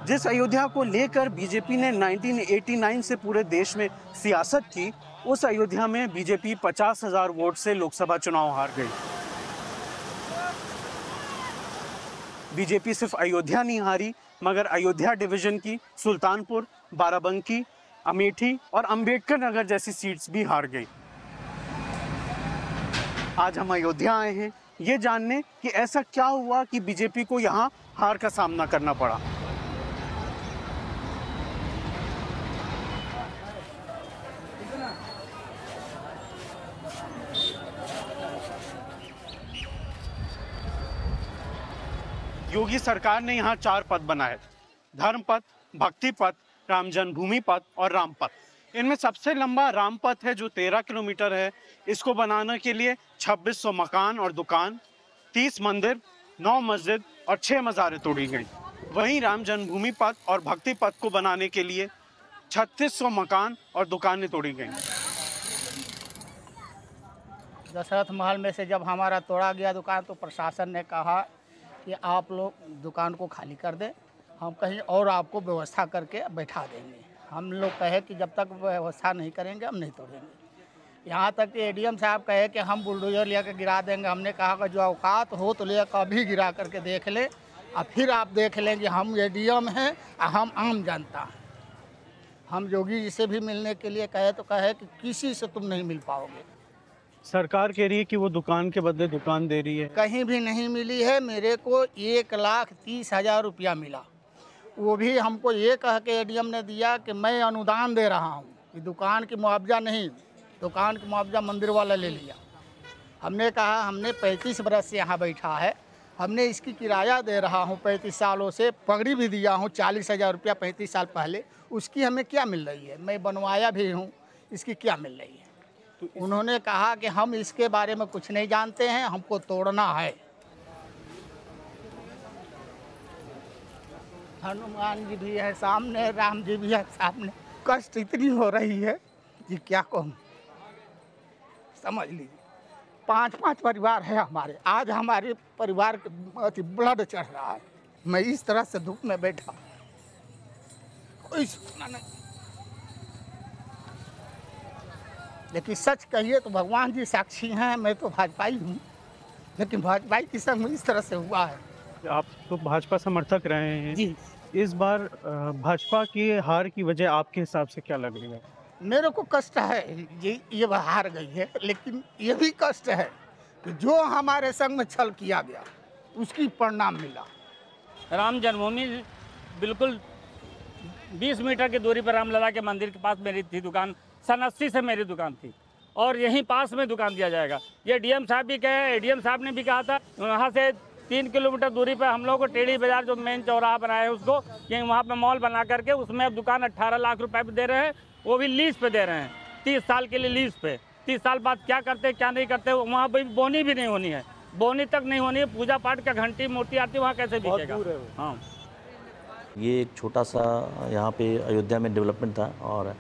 जिस अयोध्या को लेकर बीजेपी ने 1989 से पूरे देश में सियासत की, उस अयोध्या में बीजेपी 50,000 वोट से लोकसभा चुनाव हार गई। बीजेपी सिर्फ अयोध्या नहीं हारी, मगर अयोध्या डिवीजन की सुल्तानपुर, बाराबंकी, अमेठी और अंबेडकर नगर जैसी सीट्स भी हार गई। आज हम अयोध्या आए हैं ये जानने कि ऐसा क्या हुआ कि बीजेपी को यहाँ हार का सामना करना पड़ा। योगी सरकार ने यहाँ 4 पथ बनाए: धर्म पथ, भक्ति पथ, राम जन्मभूमि पथ और राम पथ। इनमें सबसे लंबा राम पथ है जो 13 किलोमीटर है। इसको बनाने के लिए 2600 मकान और दुकान, 30 मंदिर, 9 मस्जिद और 6 मज़ारें तोड़ी गई। वहीं राम जन्मभूमि पथ और भक्ति पथ को बनाने के लिए 3600 मकान और दुकानें तोड़ी गई। दशरथ महल में से जब हमारा तोड़ा गया दुकान तो प्रशासन ने कहा कि आप लोग दुकान को खाली कर दें, हम कहीं और आपको व्यवस्था करके बैठा देंगे। हम लोग कहे कि जब तक व्यवस्था नहीं करेंगे हम नहीं तोड़ेंगे। यहाँ तक कि एडीएम साहब कहे कि हम बुलडोजर लेकर गिरा देंगे। हमने कहा कि जो औकात हो तो लेकर अभी गिरा करके देख ले, और फिर आप देख लेंगे हम एडीएम हैं और हम आम जनता हैं। हम योगी जी से भी मिलने के लिए कहे तो कहे कि किसी से तुम नहीं मिल पाओगे। सरकार कह रही है कि वो दुकान के बदले दुकान दे रही है। कहीं भी नहीं मिली है। मेरे को 1,30,000 रुपया मिला, वो भी हमको ये कह के एडीएम ने दिया कि मैं अनुदान दे रहा हूँ, कि दुकान की मुआवजा नहीं, दुकान की मुआवजा मंदिर वाला ले लिया। हमने कहा हमने 35 बरस से यहाँ बैठा है, हमने इसकी किराया दे रहा हूँ 35 सालों से, पगड़ी भी दिया हूँ 40,000 रुपया 35 साल पहले, उसकी हमें क्या मिल रही है? मैं बनवाया भी हूँ, इसकी क्या मिल रही है? तो उन्होंने कहा कि हम इसके बारे में कुछ नहीं जानते हैं, हमको तोड़ना है। हनुमान जी भी है सामने, राम जी भी है सामने। कष्ट इतनी हो रही है कि क्या कहूँ, समझ लीजिए। 5-5 परिवार है हमारे। आज हमारे परिवार के ब्लड चढ़ रहा है। मैं इस तरह से धूप में बैठा, कोई सूचना नहीं। लेकिन सच कहिए तो भगवान जी साक्षी हैं, मैं तो भाजपाई हूँ, लेकिन भाजपाई के संग इस तरह से हुआ है। आप तो भाजपा समर्थक रहे हैं जी। इस बार भाजपा की हार की वजह आपके हिसाब से क्या लग रही है? मेरे को कष्ट है, ये हार गई है, लेकिन ये भी कष्ट है कि जो हमारे संग में छल किया गया उसकी परिणाम मिला। राम जन्मभूमि बिल्कुल 20 मीटर की दूरी पर रामलला के मंदिर के पास मेरी थी दुकान। सन 80 से मेरी दुकान थी और यहीं पास में दुकान दिया जाएगा। ये डीएम साहब भी कहे, एडीएम साहब ने भी कहा था। वहाँ से 3 किलोमीटर दूरी पर हम लोग को टेढ़ी बाजार जो मेन चौराहा बनाया है उसको, कि वहाँ पे मॉल बना करके उसमें अब दुकान 18 लाख रुपए पे दे रहे हैं, वो भी लीज पे दे रहे हैं, 30 साल के लिए लीज पे। 30 साल बाद क्या करते क्या नहीं करते, वहाँ पर बोनी भी नहीं होनी है, बोनी तक नहीं होनी है। पूजा पाठ का घंटी मूर्ति आती है, वहाँ कैसे बिकेगा? हाँ, ये एक छोटा सा यहाँ पे अयोध्या में डेवलपमेंट था और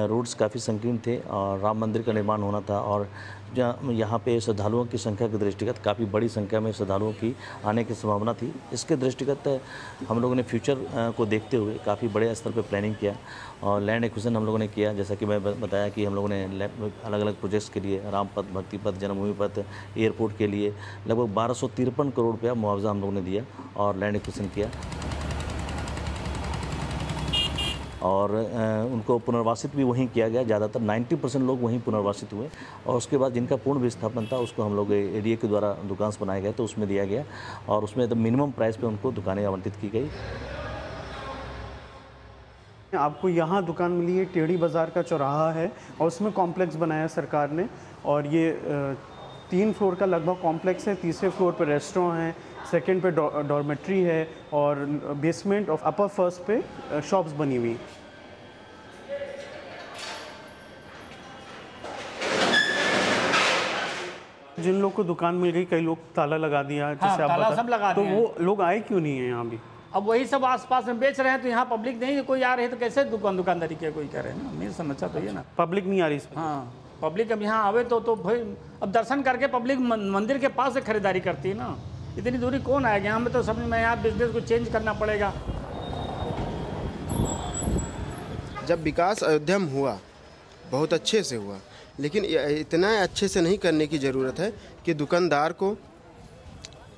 रोड्स काफ़ी संकीर्ण थे और राम मंदिर का निर्माण होना था। और यहाँ पे श्रद्धालुओं की संख्या के दृष्टिगत काफ़ी बड़ी संख्या में श्रद्धालुओं की आने की संभावना थी। इसके दृष्टिगत हम लोगों ने फ्यूचर को देखते हुए काफ़ी बड़े स्तर पे प्लानिंग किया और लैंड एक्विजिशन हम लोगों ने किया। जैसा कि मैं बताया कि हम लोगों ने अलग अलग प्रोजेक्ट्स के लिए राम पथ, भक्ति पथ, जन्मभूमि पथ, एयरपोर्ट के लिए लगभग 1253 करोड़ रुपया मुआवजा हम लोगों ने दिया और लैंड एक्विजिशन किया और उनको पुनर्वासित भी वहीं किया गया। ज़्यादातर 90% लोग वहीं पुनर्वासित हुए और उसके बाद जिनका पूर्ण विस्थापन था उसको हम लोग एडीए के द्वारा दुकान बनाए गए तो उसमें दिया गया और उसमें तो मिनिमम प्राइस पे उनको दुकानें आवंटित की गई। आपको यहाँ दुकान मिली है, टेढ़ी बाज़ार का चौराहा है और उसमें कॉम्प्लेक्स बनाया सरकार ने और ये 3 फ्लोर का लगभग कॉम्प्लेक्स है। तीसरे फ्लोर पर रेस्टोरेंट है, सेकंड पे डॉर्मेट्री है और बेसमेंट और अपर फर्स्ट पे शॉप्स बनी हुई। जिन लोग को दुकान मिल गई, कई लोग ताला लगा दिया, जैसे आप ताला सब लगा तो दिए वो लोग आए क्यों नहीं है यहाँ भी? अब वही सब आसपास में बेच रहे हैं तो यहाँ पब्लिक नहीं, कोई आ रही है तो कैसे दुकानदारी के कोई कह रहे हैं ना। मेरी समस्या तो ये ना, पब्लिक नहीं आ रही इसमें। हाँ, पब्लिक अब यहाँ आवे तो भाई अब दर्शन करके पब्लिक मंदिर के पास से खरीदारी करती है ना। इतनी दूरी कौन आएगा? यहाँ में तो समझ में यहाँ बिजनेस को चेंज करना पड़ेगा। जब विकास अयोध्या में हुआ बहुत अच्छे से हुआ, लेकिन इतना अच्छे से नहीं करने की ज़रूरत है कि दुकानदार को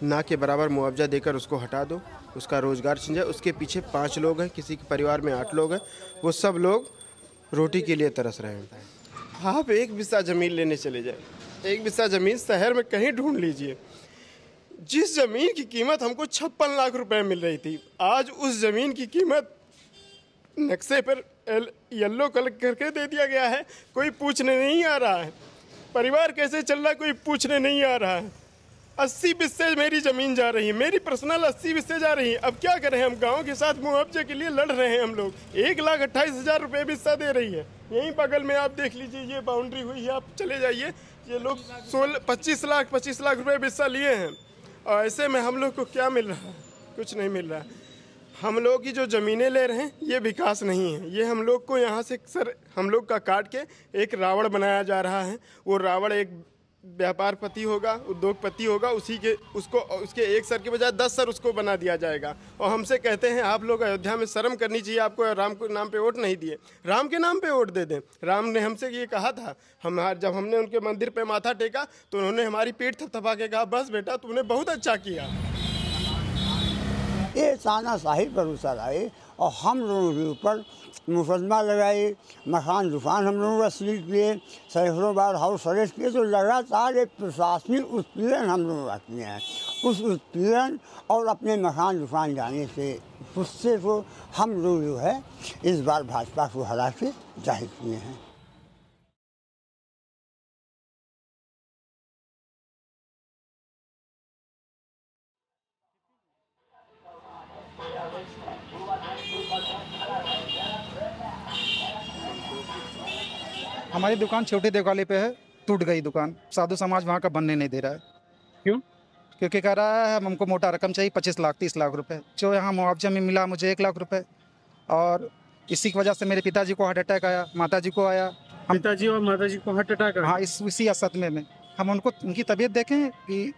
ना के बराबर मुआवजा देकर उसको हटा दो, उसका रोज़गार छिन जाए। उसके पीछे 5 लोग हैं, किसी के परिवार में 8 लोग हैं, वो सब लोग रोटी के लिए तरस रहे हैं। आप 1 बिस्सा ज़मीन लेने चले जाए, 1 बिस्सा ज़मीन शहर में कहीं ढूंढ लीजिए। जिस ज़मीन की कीमत हमको 56 लाख रुपए मिल रही थी, आज उस ज़मीन की कीमत नक्शे पर येलो कलर करके दे दिया गया है। कोई पूछने नहीं आ रहा है, परिवार कैसे चल रहा है कोई पूछने नहीं आ रहा है। 80 बिस्से मेरी ज़मीन जा रही है, मेरी पर्सनल 80 बिस्से जा रही है। अब क्या करें, हम गांव के साथ मुआवजे के लिए लड़ रहे हैं। हम लोग 1,28,000 रुपये बिस्सा दे रही है। यहीं बगल में आप देख लीजिए, ये बाउंड्री हुई है, आप चले जाइए, ये लोग 25 लाख रुपये बिस्सा लिए हैं। और ऐसे में हम लोग को क्या मिल रहा है? कुछ नहीं मिल रहा है। हम लोग की जो ज़मीनें ले रहे हैं ये विकास नहीं है, ये हम लोग को यहाँ से सर हम लोग का काट के एक रावण बनाया जा रहा है। वो रावण एक व्यापारपति होगा, उद्योगपति होगा, उसके 1 सर के बजाय 10 सर उसको बना दिया जाएगा। और हमसे कहते हैं आप लोग अयोध्या में शर्म करनी चाहिए, आपको राम के नाम पे वोट नहीं दिए, राम के नाम पे वोट दे दें। राम ने हमसे ये कहा था, जब हमने उनके मंदिर पे माथा टेका तो उन्होंने हमारी पीठ थपथपा के कहा, बस बेटा तुमने बहुत अच्छा किया। ये तानाशाही पर उतर आए और हम लोगों के ऊपर मुकदमा लगाए, मकान दुकान हम लोगों का सील किए, सैकड़ों बार हाउस अरेस्ट किए। तो लगातार एक प्रशासनिक उत्पीड़न हम लोग रखते हैं। उस उत्पीड़न और अपने मकान दुकान जाने से गुस्से को हम लोग जो है इस बार भाजपा को हरा के जाहिर किए हैं। हमारी दुकान छोटी देवाली पे है, टूट गई दुकान। साधु समाज वहाँ का बनने नहीं दे रहा है। क्यों? क्योंकि कह रहा है हमको मोटा रकम चाहिए, 25 लाख 30 लाख रुपए। जो यहाँ मुआवजा में मिला मुझे 1 लाख रुपए, और इसी की वजह से मेरे पिताजी को हार्ट अटैक आया, माताजी को आया। पिताजी और माताजी को हार्ट अटैक आया? हाँ, इसी सदमे में हम उनकी तबीयत देखें कि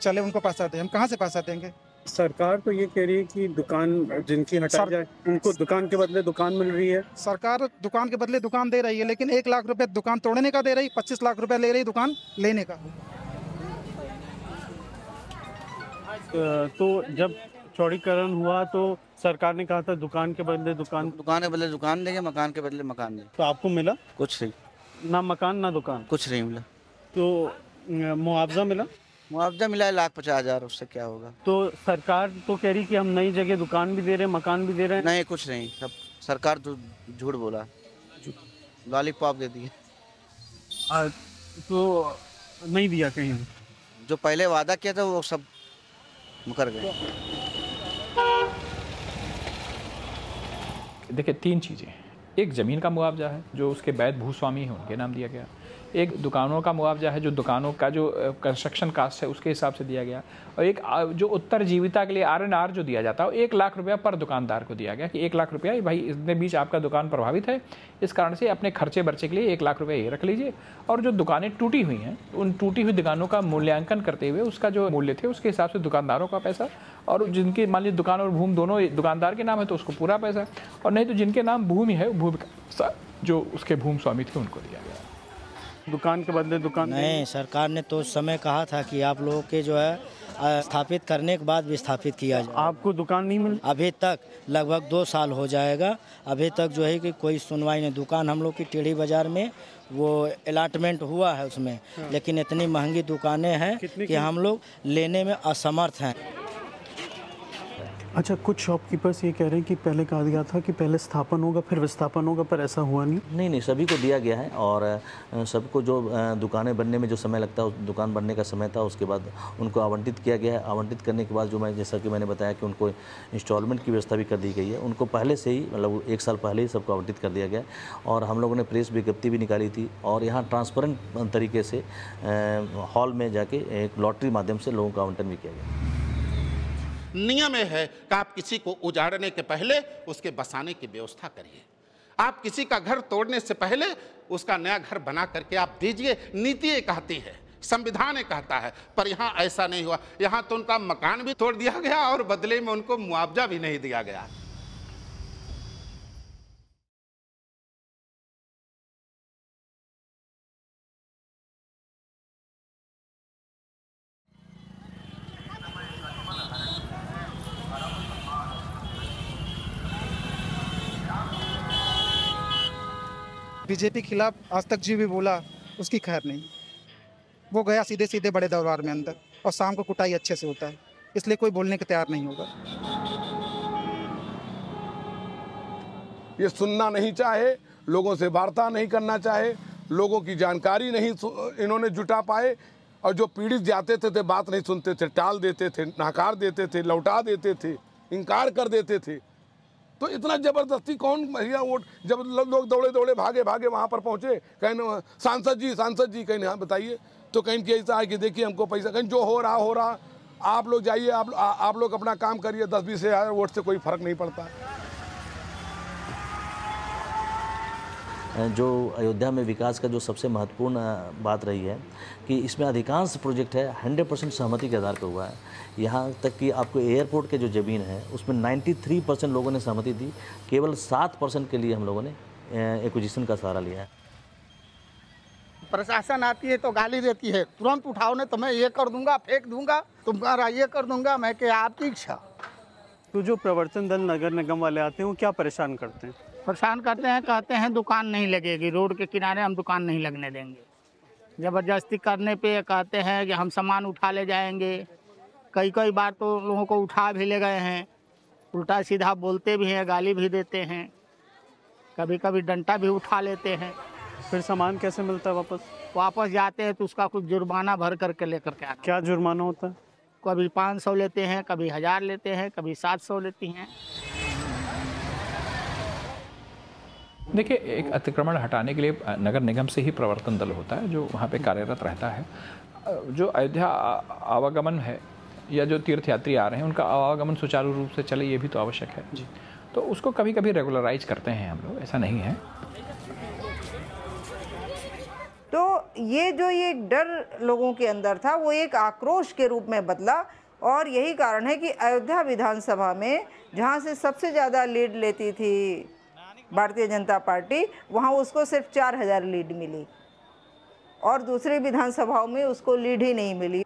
चले उनको पैसा दें, हम कहाँ से पैसा देंगे? सरकार तो ये कह रही है कि दुकान जिनकी हटाई जाए उनको दुकान के बदले दुकान मिल रही है। सरकार दुकान के बदले दुकान दे रही है, लेकिन 1 लाख रुपए दुकान तोड़ने का दे रही, 25 लाख रुपए ले रही दुकान लेने का। तो जब चौड़ीकरण हुआ तो सरकार ने कहा था दुकान के बदले दुकान देंगे, मकान के बदले मकान देंगे। तो आपको मिला? कुछ नहीं, ना मकान ना दुकान, कुछ नहीं मिला। तो मुआवजा मिला? मुआवजा मिला है 1,50,000, उससे क्या होगा? तो सरकार तो कह रही कि हम नई जगह दुकान भी दे रहे हैं, मकान भी दे रहे हैं। नहीं, कुछ नहीं, सब सरकार तो झूठ बोला, लॉलीपॉप दे दिए। तो नहीं दिया कहीं? जो पहले वादा किया था वो सब मुकर गए। देखिए 3 चीज़ें, एक ज़मीन का मुआवजा है जो उसके वैध भूस्वामी हैं उनके नाम दिया गया, एक दुकानों का मुआवजा है जो दुकानों का जो कंस्ट्रक्शन कास्ट है उसके हिसाब से दिया गया, और एक जो उत्तर जीविता के लिए RNR जो दिया जाता है 1 लाख रुपया पर दुकानदार को दिया गया कि 1 लाख रुपया भाई इसके बीच आपका दुकान प्रभावित है, इस कारण से अपने खर्चे बर्चे के लिए 1 लाख रुपया ये रख लीजिए। और जो दुकानें टूटी हुई हैं उन टूटी हुई दुकानों का मूल्यांकन करते हुए उसका जो मूल्य थे उसके हिसाब से दुकानदारों का पैसा, और जिनकी मान लीजिए दुकान और भूमि दोनों दुकानदार के नाम है तो उसको पूरा पैसा, और नहीं तो जिनके नाम भूमि है भूमि जो उसके भूमि स्वामी थे उनको दिया गया। दुकान के बदले दुकान नहीं, सरकार ने तो उस समय कहा था कि आप लोगों के जो है स्थापित करने के बाद विस्थापित किया जाए। आपको दुकान नहीं मिली? अभी तक लगभग 2 साल हो जाएगा, अभी तक जो है कि कोई सुनवाई नहीं। दुकान हम लोग की टेढ़ी बाजार में वो अलॉटमेंट हुआ है उसमें, लेकिन इतनी महंगी दुकानें हैं कि हम लोग लेने में असमर्थ हैं। अच्छा, कुछ शॉपकीपर्स ये कह रहे हैं कि पहले कहा गया था कि पहले स्थापन होगा फिर विस्थापन होगा, पर ऐसा हुआ नहीं। नहीं, सभी को दिया गया है, और सबको जो दुकानें बनने में जो समय लगता है, दुकान बनने का समय था, उसके बाद उनको आवंटित किया गया है। आवंटित करने के बाद जो जैसा कि मैंने बताया कि उनको इंस्टॉलमेंट की व्यवस्था भी कर दी गई है। उनको पहले से ही मतलब 1 साल पहले ही सबको आवंटित कर दिया गया, और हम लोगों ने प्रेस विज्ञप्ति भी निकाली थी, और यहाँ ट्रांसपेरेंट तरीके से हॉल में जाके एक लॉटरी माध्यम से लोगों का आवंटन भी किया गया। नियम है कि आप किसी को उजाड़ने के पहले उसके बसाने की व्यवस्था करिए। आप किसी का घर तोड़ने से पहले उसका नया घर बना करके आप दीजिए। नीति ये कहती है, संविधान ये कहता है, पर यहाँ ऐसा नहीं हुआ। यहाँ तो उनका मकान भी तोड़ दिया गया और बदले में उनको मुआवजा भी नहीं दिया गया। बीजेपी के खिलाफ आज तक जो भी बोला उसकी खैर नहीं। वो गया सीधे सीधे बड़े दरबार में अंदर, और शाम को कुटाई अच्छे से होता है, इसलिए कोई बोलने को तैयार नहीं होगा। ये सुनना नहीं चाहे, लोगों से वार्ता नहीं करना चाहे, लोगों की जानकारी नहीं इन्होंने जुटा पाए, और जो पीड़ित जाते थे बात नहीं सुनते थे, टाल देते थे, नकार देते थे, लौटा देते थे, इनकार कर देते थे। तो इतना ज़बरदस्ती कौन भैया वोट, जब लोग दौड़े दौड़े भागे भागे वहाँ पर पहुँचे, कहीं सांसद जी कहीं हाँ बताइए, तो कहीं कि ऐसा है कि देखिए हमको पैसा, कहीं जो हो रहा, आप लोग जाइए, आप लोग अपना काम करिए, 10-20 हज़ार वोट से कोई फ़र्क नहीं पड़ता। जो अयोध्या में विकास का जो सबसे महत्वपूर्ण बात रही है कि इसमें अधिकांश प्रोजेक्ट है 100% सहमति के आधार पर हुआ है। यहाँ तक कि आपको एयरपोर्ट के जो ज़मीन है उसमें 93% लोगों ने सहमति दी, केवल 7% के लिए हम लोगों ने एक्विजिशन का सहारा लिया है। प्रशासन आती है तो गाली देती है, तुरंत उठाओ ने तो मैं ये कर दूंगा, फेंक दूंगा, तुम्हारा ये कर दूंगा। मैं कि आपकी इच्छा। तो जो प्रवर्तन दल नगर निगम वाले आते हैं वो क्या परेशान करते हैं? परेशान करते हैं, कहते हैं दुकान नहीं लगेगी, रोड के किनारे हम दुकान नहीं लगने देंगे। ज़बरदस्ती करने पे कहते हैं कि हम सामान उठा ले जाएंगे। कई बार तो लोगों को उठा भी ले गए हैं, उल्टा सीधा बोलते भी हैं, गाली भी देते हैं, कभी कभी डंडा भी उठा लेते हैं। फिर सामान कैसे मिलता है वापस जाते हैं तो उसका कुछ जुर्माना भर करके लेकर के आते। क्या जुर्माना होता है? कभी 500 लेते हैं, कभी 1000 लेते हैं, कभी 700 लेती हैं। देखिए, एक अतिक्रमण हटाने के लिए नगर निगम से ही प्रवर्तन दल होता है जो वहाँ पे कार्यरत रहता है। जो अयोध्या आवागमन है या जो तीर्थयात्री आ रहे हैं उनका आवागमन सुचारू रूप से चले, ये भी तो आवश्यक है जी। तो उसको कभी कभी रेगुलराइज करते हैं हम लोग, ऐसा नहीं है। तो ये जो ये डर लोगों के अंदर था वो एक आक्रोश के रूप में बदला, और यही कारण है कि अयोध्या विधानसभा में जहाँ से सबसे ज़्यादा लीड लेती थी भारतीय जनता पार्टी, वहाँ उसको सिर्फ 4000 लीड मिली, और दूसरी विधानसभाओं में उसको लीड ही नहीं मिली।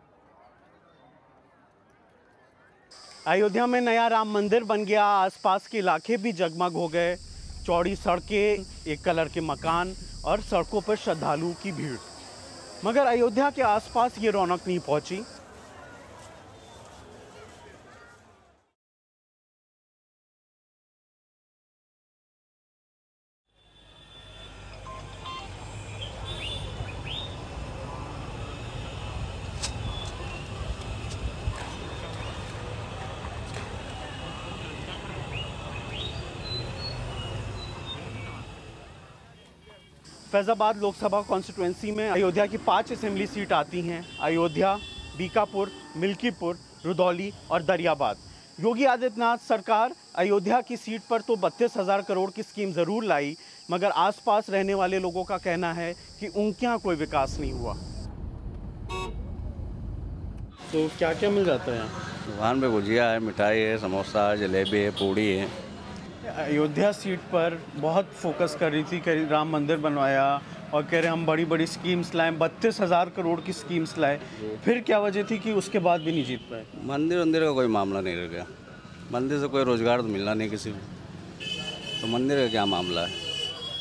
अयोध्या में नया राम मंदिर बन गया, आसपास के इलाके भी जगमग हो गए, चौड़ी सड़कें, एक कलर के मकान और सड़कों पर श्रद्धालुओं की भीड़। मगर अयोध्या के आसपास ये रौनक नहीं पहुंची। फैज़ाबाद लोकसभा कॉन्स्टिट्यूंसी में अयोध्या की 5 असेंबली सीट आती हैं। अयोध्या, बीकापुर, मिल्कीपुर, रुदौली और दरियाबाद। योगी आदित्यनाथ सरकार अयोध्या की सीट पर तो 32,000 करोड़ की स्कीम ज़रूर लाई, मगर आसपास रहने वाले लोगों का कहना है कि उनके यहाँ कोई विकास नहीं हुआ। तो क्या क्या मिल जाता है यहाँ? दुकान पे गुजिया है, मिठाई है, समोसा है, जलेबी है, पूड़ी है। अयोध्या सीट पर बहुत फोकस कर रही थी कि राम मंदिर बनवाया और कह रहे हम बड़ी बड़ी स्कीम्स लाएं, 32,000 करोड़ की स्कीम्स लाए। फिर क्या वजह थी कि उसके बाद भी नहीं जीत पाए? मंदिर का कोई मामला नहीं रह गया। मंदिर से कोई रोज़गार तो मिलना नहीं किसी को, तो मंदिर का क्या मामला है?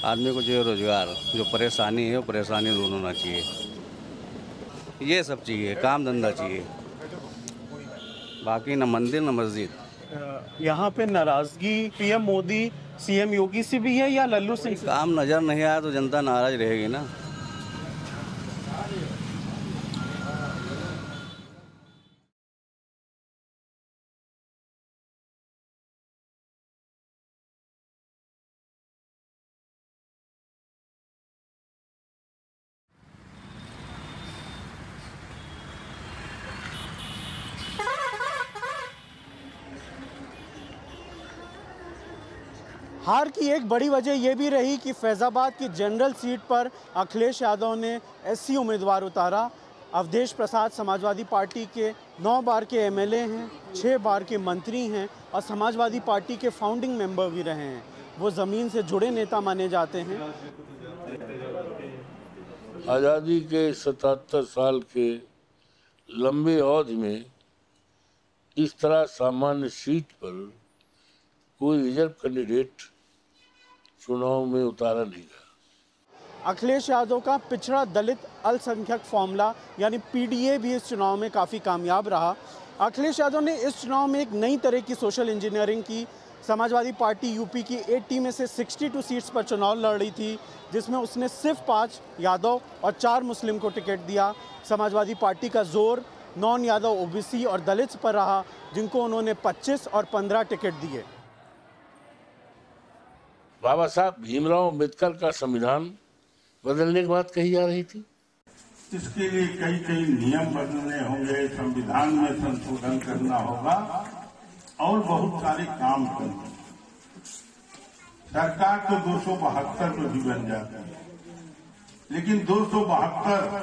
आदमी को चाहिए रोज़गार, जो परेशानी है वो परेशानी दूर होना चाहिए, ये सब चाहिए, काम धंधा चाहिए, बाकी न मंदिर न मस्जिद। यहाँ पे नाराजगी पीएम मोदी, सीएम योगी से भी है या लल्लू सिंह से? काम नज़र नहीं आया तो जनता नाराज रहेगी ना। हार की एक बड़ी वजह यह भी रही कि फैज़ाबाद की जनरल सीट पर अखिलेश यादव ने एससी उम्मीदवार उतारा। अवधेश प्रसाद समाजवादी पार्टी के 9 बार के एमएलए हैं, 6 बार के मंत्री हैं और समाजवादी पार्टी के फाउंडिंग मेंबर भी रहे हैं। वो ज़मीन से जुड़े नेता माने जाते हैं। आज़ादी के 77 साल के लंबे अवधि में इस तरह सामान्य सीट पर कोई रिजर्व कैंडिडेट चुनाव में उतारा नहीं गया। अखिलेश यादव का पिछड़ा दलित अल्पसंख्यक फॉर्मूला यानी पीडीए भी इस चुनाव में काफ़ी कामयाब रहा। अखिलेश यादव ने इस चुनाव में एक नई तरह की सोशल इंजीनियरिंग की। समाजवादी पार्टी यूपी की 80 में से 62 सीट्स पर चुनाव लड़ रही थी, जिसमें उसने सिर्फ 5 यादव और 4 मुस्लिम को टिकट दिया। समाजवादी पार्टी का जोर नॉन यादव ओबीसी और दलित पर रहा, जिनको उन्होंने 25 और 15 टिकट दिए। बाबा साहब भीमराव अम्बेडकर का संविधान बदलने की बात कही जा रही थी। इसके लिए कई कई नियम बदलने होंगे, संविधान में संशोधन करना होगा और बहुत सारे काम करने। सरकार तो 272 पे भी बन जाती है, लेकिन 272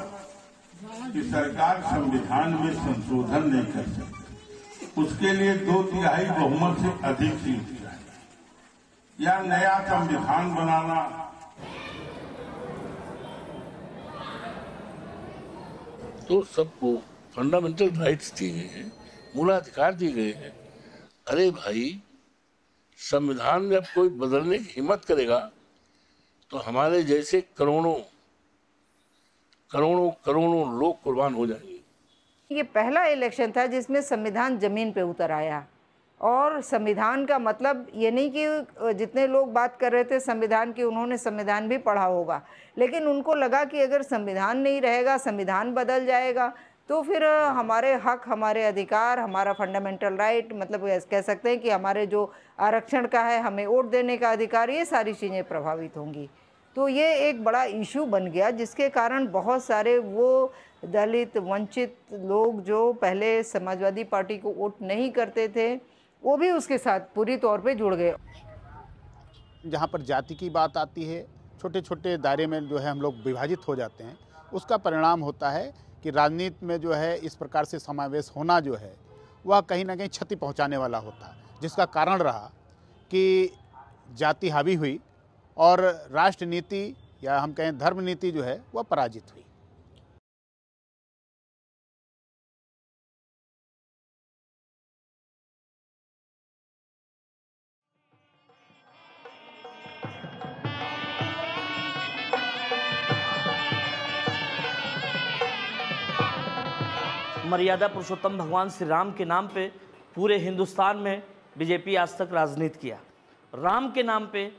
की सरकार संविधान में संशोधन नहीं कर सकती। उसके लिए 2/3 बहुमत से अधिक सीट चाहिए या नया संविधान बनाना। तो सबको फंडामेंटल राइट्स दिए गए हैं, मूलाधिकार दिए गए हैं। अरे भाई, संविधान में अब कोई बदलने की हिम्मत करेगा तो हमारे जैसे करोड़ों करोड़ों करोड़ों लोग कुर्बान हो जाएंगे। ये पहला इलेक्शन था जिसमें संविधान जमीन पे उतर आया। और संविधान का मतलब ये नहीं कि जितने लोग बात कर रहे थे संविधान की, उन्होंने संविधान भी पढ़ा होगा, लेकिन उनको लगा कि अगर संविधान नहीं रहेगा, संविधान बदल जाएगा, तो फिर हमारे हक, हमारे अधिकार, हमारा फंडामेंटल राइट, मतलब कह सकते हैं कि हमारे जो आरक्षण का है, हमें वोट देने का अधिकार, ये सारी चीज़ें प्रभावित होंगी। तो ये एक बड़ा इशू बन गया, जिसके कारण बहुत सारे वो दलित वंचित लोग जो पहले समाजवादी पार्टी को वोट नहीं करते थे, वो भी उसके साथ पूरी तौर पे जुड़ गए। जहाँ पर जाति की बात आती है, छोटे छोटे दायरे में जो है हम लोग विभाजित हो जाते हैं। उसका परिणाम होता है कि राजनीति में जो है इस प्रकार से समावेश होना जो है वह कहीं ना कहीं क्षति पहुंचाने वाला होता है, जिसका कारण रहा कि जाति हावी हुई और राष्ट्र नीति या हम कहें धर्म नीति जो है वह पराजित हुई। मर्यादा पुरुषोत्तम भगवान श्री राम के नाम पे पूरे हिंदुस्तान में बीजेपी आज तक राजनीति किया। राम के नाम पे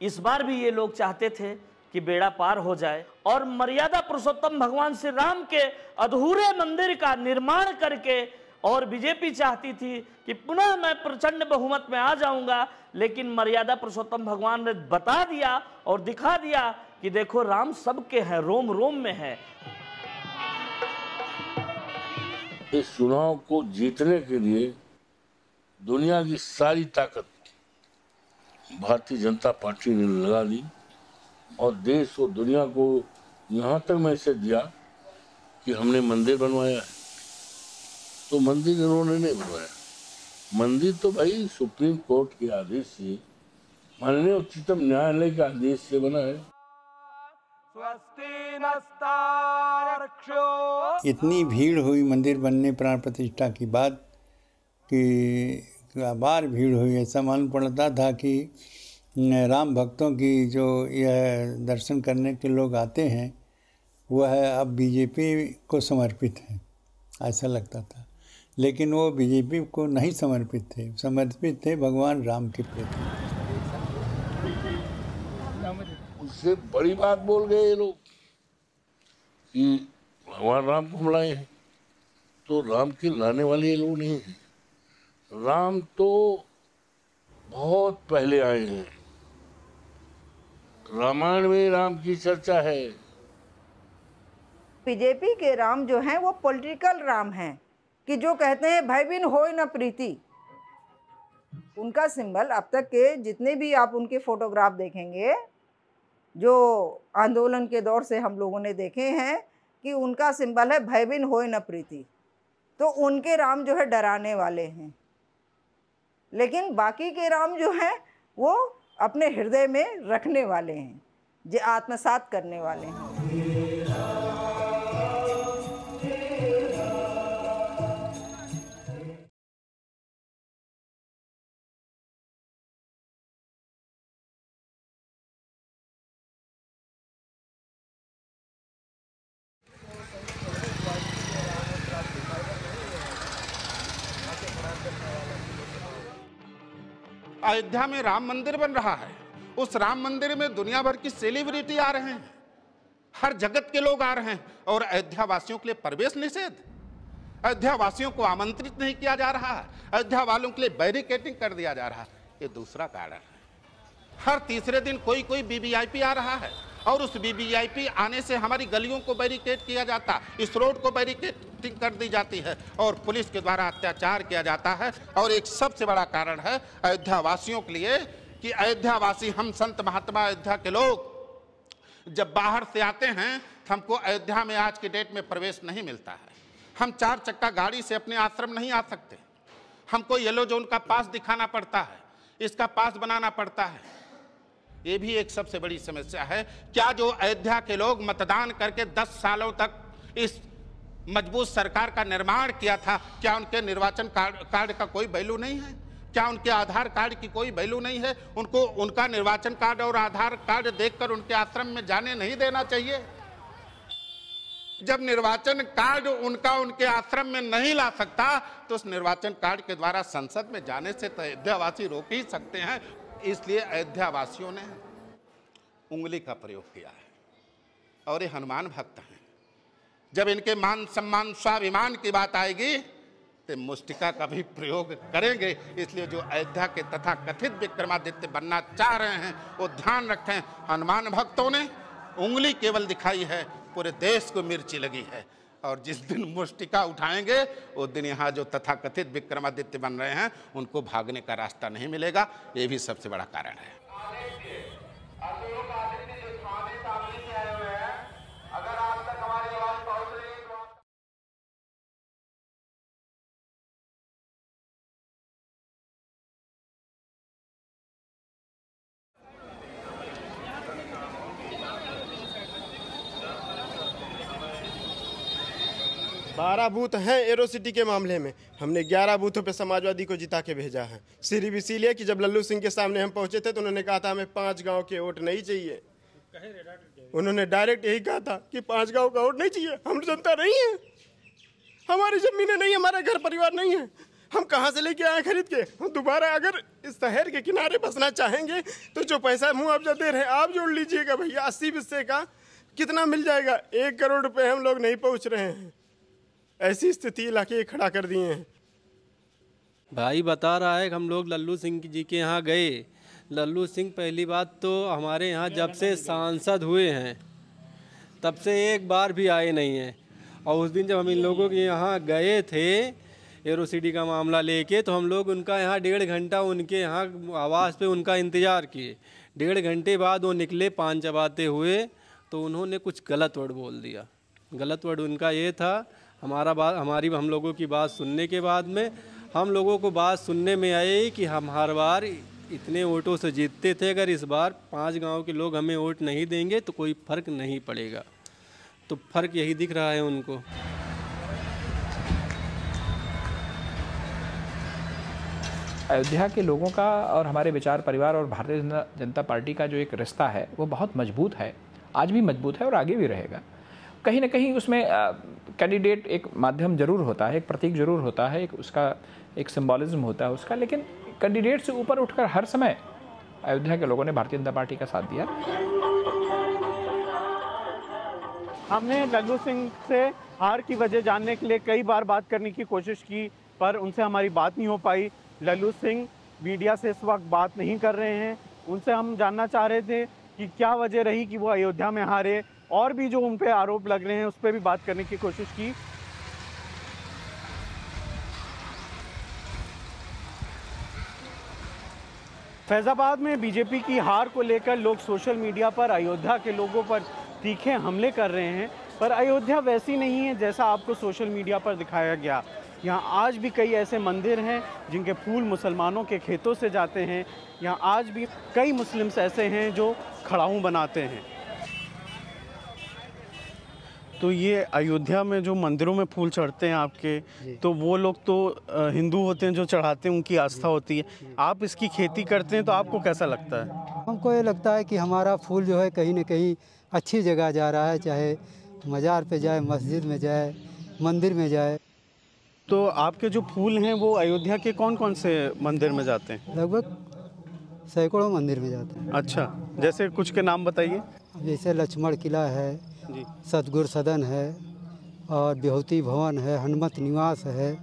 इस बार भी ये लोग चाहते थे कि बेड़ा पार हो जाए और मर्यादा पुरुषोत्तम भगवान श्री राम के अधूरे मंदिर का निर्माण करके, और बीजेपी चाहती थी कि पुनः मैं प्रचंड बहुमत में आ जाऊंगा, लेकिन मर्यादा पुरुषोत्तम भगवान ने बता दिया और दिखा दिया कि देखो राम सबके हैं, रोम रोम में है। इस चुनाव को जीतने के लिए दुनिया की सारी ताकत भारतीय जनता पार्टी ने लगा दी और देश और दुनिया को यहाँ तक मैसेज दिया कि हमने मंदिर बनवाया है। तो मंदिर इन्होंने नहीं बनवाया, मंदिर तो भाई सुप्रीम कोर्ट के आदेश से, माननीय उच्चतम न्यायालय के आदेश से बना है। इतनी भीड़ हुई मंदिर बनने प्राण प्रतिष्ठा की बात कि अपार भीड़ हुई। ऐसा मालूम पड़ता था कि राम भक्तों की जो यह दर्शन करने के लोग आते हैं वह अब बीजेपी को समर्पित है, ऐसा लगता था। लेकिन वो बीजेपी को नहीं समर्पित थे भगवान राम के प्रति। उससे बड़ी बात बोल गए ये लोग कि भगवान राम को बुलाए हैं, तो राम के लाने वाले ये लोग नहीं हैं। राम तो बहुत पहले आए हैं, रामायण में राम की चर्चा है। बीजेपी के राम जो हैं वो पॉलिटिकल राम हैं, कि जो कहते हैं भय बिन होय न प्रीति। उनका सिंबल अब तक के जितने भी आप उनके फोटोग्राफ देखेंगे, जो आंदोलन के दौर से हम लोगों ने देखे हैं, कि उनका सिंबल है भय बिन होय न प्रीति। तो उनके राम जो है डराने वाले हैं, लेकिन बाकी के राम जो हैं वो अपने हृदय में रखने वाले हैं, जो आत्मसात करने वाले हैं। अयोध्या में राम मंदिर बन रहा है, उस राम मंदिर में दुनिया भर की सेलिब्रिटी आ रहे हैं, हर जगत के लोग आ रहे हैं, और अयोध्या वासियों के लिए प्रवेश निषेध, अयोध्या वासियों को आमंत्रित नहीं किया जा रहा है, अयोध्या वालों के लिए बैरिकेडिंग कर दिया जा रहा है। ये दूसरा कारण है। हर तीसरे दिन कोई कोई वीवीआईपी आ रहा है, और उस वीवीआईपी आने से हमारी गलियों को बैरिकेड किया जाता, इस रोड को बैरिकेडिंग कर दी जाती है, और पुलिस के द्वारा अत्याचार किया जाता है। और एक सबसे बड़ा कारण है अयोध्या वासियों के लिए कि अयोध्या वासी, हम संत महात्मा अयोध्या के लोग जब बाहर से आते हैं तो हमको अयोध्या में आज की डेट में प्रवेश नहीं मिलता है। हम 4 चक्का गाड़ी से अपने आश्रम नहीं आ सकते, हमको येलो जोन का पास दिखाना पड़ता है, इसका पास बनाना पड़ता है। ये भी एक सबसे बड़ी समस्या है। क्या जो अयोध्या के लोग मतदान करके 10 सालों तक इस मजबूत सरकार का निर्माण किया था, क्या उनके निर्वाचन कार्ड का कोई वैल्यू नहीं है? क्या उनके आधार कार्ड की कोई वैल्यू नहीं है? उनको उनका निर्वाचन कार्ड और आधार कार्ड देखकर उनके आश्रम में जाने नहीं देना चाहिए? जब निर्वाचन कार्ड उनका उनके आश्रम में नहीं ला सकता, तो उस निर्वाचन कार्ड के द्वारा संसद में जाने से तो अयोध्यावासी रोक ही सकते हैं। इसलिए अयोध्यावासियों ने उंगली का प्रयोग किया है, और ये हनुमान भक्त हैं। जब इनके मान सम्मान स्वाभिमान की बात आएगी तो मुष्टिका का भी प्रयोग करेंगे। इसलिए जो अयोध्या के तथा कथित विक्रमादित्य बनना चाह रहे हैं वो ध्यान रखें, हनुमान भक्तों ने उंगली केवल दिखाई है, पूरे देश को मिर्ची लगी है। और जिस दिन मुष्टिका उठाएंगे उस दिन यहाँ जो तथाकथित विक्रमादित्य बन रहे हैं उनको भागने का रास्ता नहीं मिलेगा। ये भी सबसे बड़ा कारण है। बारह बूथ हैं एरो सिटी के मामले में, हमने 11 बूथों पे समाजवादी को जिता के भेजा है। सिर्फ इसीलिए कि जब लल्लू सिंह के सामने हम पहुंचे थे तो उन्होंने कहा था हमें 5 गांव के वोट नहीं चाहिए। उन्होंने डायरेक्ट यही कहा था कि 5 गांव का वोट नहीं चाहिए। हम जनता नहीं है, हमारी जमीनें नहीं, हमारा घर परिवार नहीं है, हम कहाँ से लेके आए खरीद के? हम दोबारा अगर इस शहर के किनारे बसना चाहेंगे तो जो पैसा मुआवजा दे रहे हैं आप जोड़ लीजिएगा भैया, 80 हिस्से का कितना मिल जाएगा? 1 करोड़ रुपए हम लोग नहीं पहुँच रहे हैं। ऐसी स्थिति इलाके खड़ा कर दिए हैं। भाई बता रहा है कि हम लोग लल्लू सिंह जी के यहाँ गए। लल्लू सिंह पहली बात तो हमारे यहाँ जब से सांसद हुए हैं तब से एक बार भी आए नहीं हैं। और उस दिन जब हम इन लोगों के यहाँ गए थे एरो सिटी का मामला लेके, तो हम लोग उनका यहाँ 1.5 घंटा उनके यहाँ आवास पे उनका इंतज़ार किए। 1.5 घंटे बाद वो निकले पान चबाते हुए, तो उन्होंने कुछ गलत वर्ड बोल दिया। गलत वर्ड उनका ये था, हम लोगों की बात सुनने के बाद में हम लोगों को बात सुनने में आई कि हम हर बार इतने वोटों से जीतते थे, अगर इस बार 5 गांव के लोग हमें वोट नहीं देंगे तो कोई फ़र्क नहीं पड़ेगा। तो फ़र्क यही दिख रहा है उनको। अयोध्या के लोगों का और हमारे विचार परिवार और भारतीय जनता पार्टी का जो एक रिश्ता है वो बहुत मजबूत है, आज भी मजबूत है और आगे भी रहेगा। कहीं ना कहीं उसमें कैंडिडेट एक माध्यम जरूर होता है, एक प्रतीक जरूर होता है, एक उसका एक सिंबॉलिज्म होता है उसका, लेकिन कैंडिडेट से ऊपर उठकर हर समय अयोध्या के लोगों ने भारतीय जनता पार्टी का साथ दिया। हमने लल्लू सिंह से हार की वजह जानने के लिए कई बार बात करने की कोशिश की, पर उनसे हमारी बात नहीं हो पाई। लल्लू सिंह मीडिया से इस वक्त बात नहीं कर रहे हैं। उनसे हम जानना चाह रहे थे कि क्या वजह रही कि वो अयोध्या में हारे, और भी जो उन पे आरोप लग रहे हैं उस पर भी बात करने की कोशिश की। फैजाबाद में बीजेपी की हार को लेकर लोग सोशल मीडिया पर अयोध्या के लोगों पर तीखे हमले कर रहे हैं, पर अयोध्या वैसी नहीं है जैसा आपको सोशल मीडिया पर दिखाया गया। यहाँ आज भी कई ऐसे मंदिर हैं जिनके फूल मुसलमानों के खेतों से जाते हैं। यहाँ आज भी कई मुस्लिम्स ऐसे हैं जो खड़ाऊ बनाते हैं। तो ये अयोध्या में जो मंदिरों में फूल चढ़ते हैं आपके, तो वो लोग तो हिंदू होते हैं जो चढ़ाते हैं, उनकी आस्था होती है। आप इसकी खेती करते हैं तो आपको कैसा लगता है? हमको ये लगता है कि हमारा फूल जो है कहीं न कहीं अच्छी जगह जा रहा है, चाहे मज़ार पे जाए, मस्जिद में जाए, मंदिर में जाए। तो आपके जो फूल हैं वो अयोध्या के कौन कौन से मंदिर में जाते हैं? लगभग सैकड़ों मंदिर में जाते हैं। अच्छा, जैसे कुछ के नाम बताइए। जैसे लक्ष्मण किला है जी, सतगुरु सदन है और विभूति भवन है, हनुमत निवास है,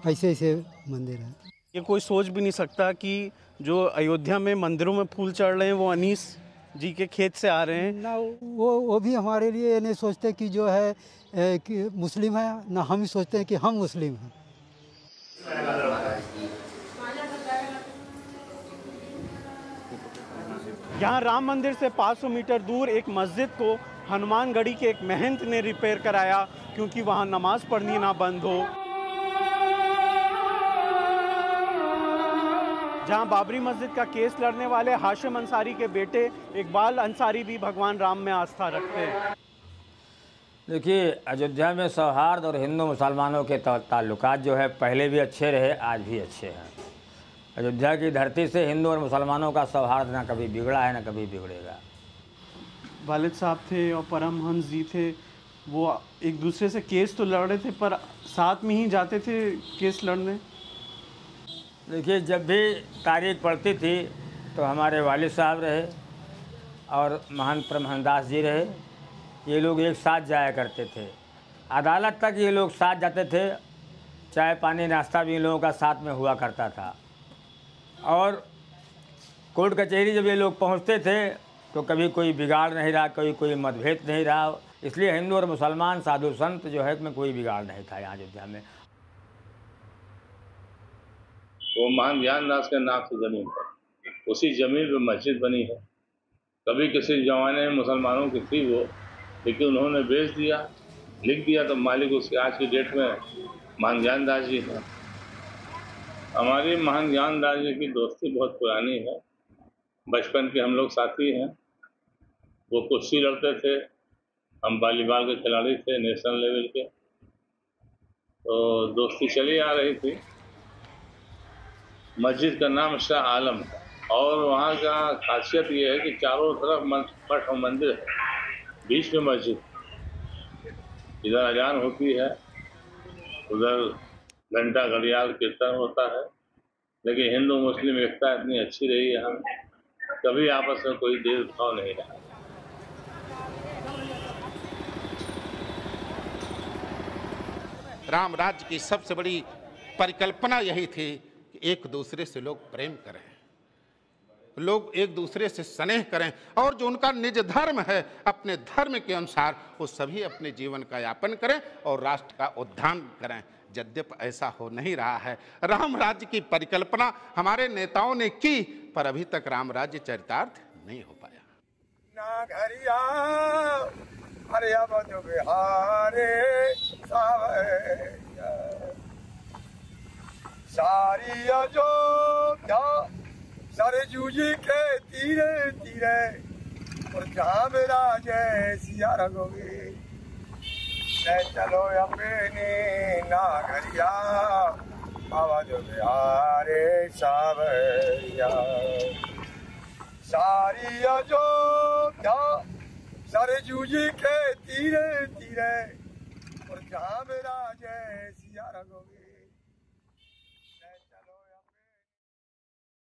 ऐसे ऐसे मंदिर हैं। ये कोई सोच भी नहीं सकता कि जो अयोध्या में मंदिरों में फूल चढ़ रहे हैं वो अनीस जी के खेत से आ रहे हैं ना। वो भी हमारे लिए ये नहीं सोचते कि जो है कि मुस्लिम है, ना हम ही सोचते हैं कि हम मुस्लिम हैं। यहाँ राम मंदिर से 500 मीटर दूर एक मस्जिद को हनुमानगढ़ी के एक महंत ने रिपेयर कराया क्योंकि वहाँ नमाज पढ़नी ना बंद हो। जहाँ बाबरी मस्जिद का केस लड़ने वाले हाशिम अंसारी के बेटे इकबाल अंसारी भी भगवान राम में आस्था रखते हैं। देखिए, अयोध्या में सौहार्द और हिंदू मुसलमानों के ताल्लुकात जो है पहले भी अच्छे रहे, आज भी अच्छे हैं। अयोध्या की धरती से हिंदू और मुसलमानों का सौहार्द ना कभी बिगड़ा है, ना कभी बिगड़ेगा। वालिद साहब थे और परमहंस जी थे, वो एक दूसरे से केस तो लड़ रहे थे पर साथ में ही जाते थे केस लड़ने। देखिए, जब भी तारीख पड़ती थी तो हमारे वालिद साहब रहे और महान परमहंस दास जी रहे, ये लोग एक साथ जाया करते थे। अदालत तक ये लोग साथ जाते थे, चाय पानी नाश्ता भी इन लोगों का साथ में हुआ करता था। और कोर्ट कचहरी जब ये लोग पहुंचते थे तो कभी कोई बिगाड़ नहीं रहा, कोई मतभेद नहीं रहा। इसलिए हिंदू और मुसलमान साधु संत जो है में कोई बिगाड़ नहीं था यहाँ अयोध्या में। वो महान ज्ञानदास के नाम से जमीन है, उसी जमीन पर मस्जिद बनी है। कभी किसी जमाने में मुसलमानों की थी वो, लेकिन उन्होंने बेच दिया, लिख दिया, तो मालिक उसके आज की डेट में महान ज्ञानदास जी हैं। हमारी महान ज्ञानदास जी की दोस्ती बहुत पुरानी है, बचपन के हम लोग साथी हैं। वो कुश्ती लड़ते थे, हम वॉलीबॉल के खिलाड़ी थे नेशनल लेवल के, तो दोस्ती चली आ रही थी। मस्जिद का नाम शाह आलम है और वहाँ का खासियत ये है कि चारों तरफ मठ और मंदिर है, बीच में मस्जिद। इधर अजान होती है, उधर घंटा घड़ियाल कीर्तन होता है। लेकिन हिंदू मुस्लिम एकता इतनी अच्छी रही यहाँ, कभी आपस में कोई भेदभाव नहीं रहा। राम राज्य की सबसे बड़ी परिकल्पना यही थी कि एक दूसरे से लोग प्रेम करें, लोग एक दूसरे से स्नेह करें और जो उनका निज धर्म है अपने धर्म के अनुसार वो सभी अपने जीवन का यापन करें और राष्ट्र का उत्थान करें। यद्यपि ऐसा हो नहीं रहा है। राम राज्य की परिकल्पना हमारे नेताओं ने की, पर अभी तक राम राज्य चरितार्थ नहीं हो पाया। नागरिया अरे अब बिहारे सारी अयोध्या सरजू जी के तीरे तीरे और जहाँ मेरा जय सिया रघुवीर चलो अपने नागरिया आवाज बिहारे सावरिया सारी अयोध्या सरजू जी के तीरे तीरे और जहाँ मेरा जय सिया रघुवीर।